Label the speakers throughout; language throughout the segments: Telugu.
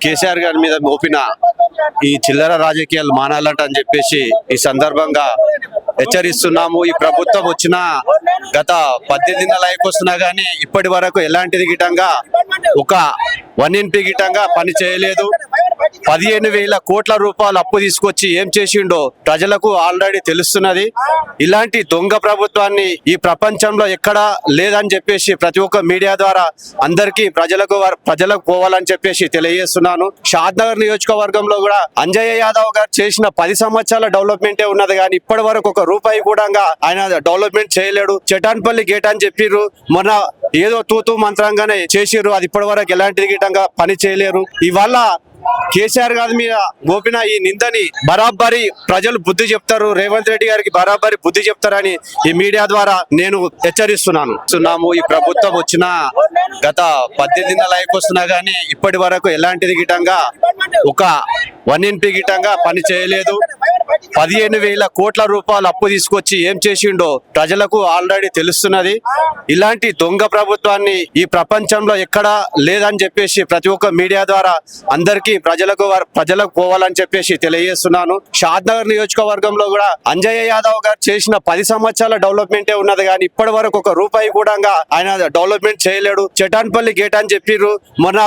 Speaker 1: కేసీఆర్ గారి మీద మోపిన ఈ చిల్లర రాజకీయాలు మానాలంట అని చెప్పేసి ఈ సందర్భంగా హెచ్చరిస్తున్నాము. ఈ ప్రభుత్వం వచ్చిన గత 18 నెలలు అయిపోతున్నా గానీ ఇప్పటి వరకు ఎలాంటిది గిటంగా ఒక 1 NP గిటంగా పని చేయలేదు. 15,000 కోట్ల రూపాయలు అప్పు తీసుకొచ్చి ఏం చేసిండో ప్రజలకు ఆల్రెడీ తెలుస్తున్నది. ఇలాంటి దొంగ ప్రభుత్వాన్ని ఈ ప్రపంచంలో ఎక్కడా లేదని చెప్పేసి ప్రతి ఒక్క మీడియా ద్వారా అందరికీ ప్రజలకు పోవాలని చెప్పేసి తెలియజేస్తున్నాను. షాద్నగర్ నియోజకవర్గంలో కూడా అంజయ్య యాదవ్ గారు చేసిన 10 సంవత్సరాల డెవలప్మెంటే ఉన్నది కానీ ఇప్పటి వరకు 1 రూపాయి కూడా ఆయన డెవలప్మెంట్ చేయలేడు. చటాన్పల్లి గేట్ అని చెప్పిర్రు, మొన్న ఏదో తూతూ మంత్రంగానే చేసిర్రు, అది ఇప్పటి వరకు ఎలాంటిది గిటంగా పని చేయలేరు. ఇవాళ కేసీఆర్ గారి మీద మోపిన ఈ నిందని బరాబరి ప్రజలు బుద్ధి చెప్తారు, రేవంత్ రెడ్డి గారికి బరాబరి బుద్ధి చెప్తారని ఈ మీడియా ద్వారా నేను హెచ్చరిస్తున్నాను. ఈ ప్రభుత్వం వచ్చిన గత 18 నెలలు అయిపోతున్నా గానీ ఇప్పటి వరకు ఎలాంటిది గిటంగా ఒక 1 NP గిటంగా పని చేయలేదు. 15,000 కోట్ల రూపాయలు అప్పు తీసుకొచ్చి ఏం చేసిండో ప్రజలకు ఆల్రెడీ తెలుస్తున్నది. ఇలాంటి దొంగ ప్రభుత్వాన్ని ఈ ప్రపంచంలో ఎక్కడా లేదని చెప్పేసి ప్రతి ఒక్క మీడియా ద్వారా అందరికీ ప్రజలకు పోవాలని చెప్పేసి తెలియజేస్తున్నాను. షాద్నగర్ నియోజకవర్గంలో కూడా అంజయ్య యాదవ్ గారు చేసిన 10 సంవత్సరాల డెవలప్మెంటే ఉన్నది కానీ ఇప్పటి వరకు 1 రూపాయి కూడా ఆయన డెవలప్మెంట్ చేయలేడు. చటాన్పల్లి గేట్ అని చెప్పిర్రు, మొన్న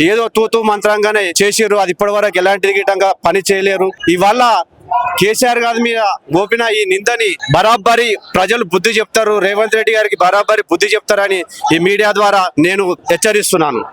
Speaker 1: ఏదో తూతూ మంత్రంగానే చేసిర్రు, అది ఇప్పటి వరకు ఎలాంటిది గిటంగా పని చేయలేరు. ఇవాళ కేసీఆర్ గారి మీద మోపిన ఈ నిందని బరాబరి ప్రజలు బుద్ధి చెప్తారు, రేవంత్ రెడ్డి గారికి బరాబరి బుద్ధి చెప్తారని ఈ మీడియా ద్వారా నేను హెచ్చరిస్తున్నాను.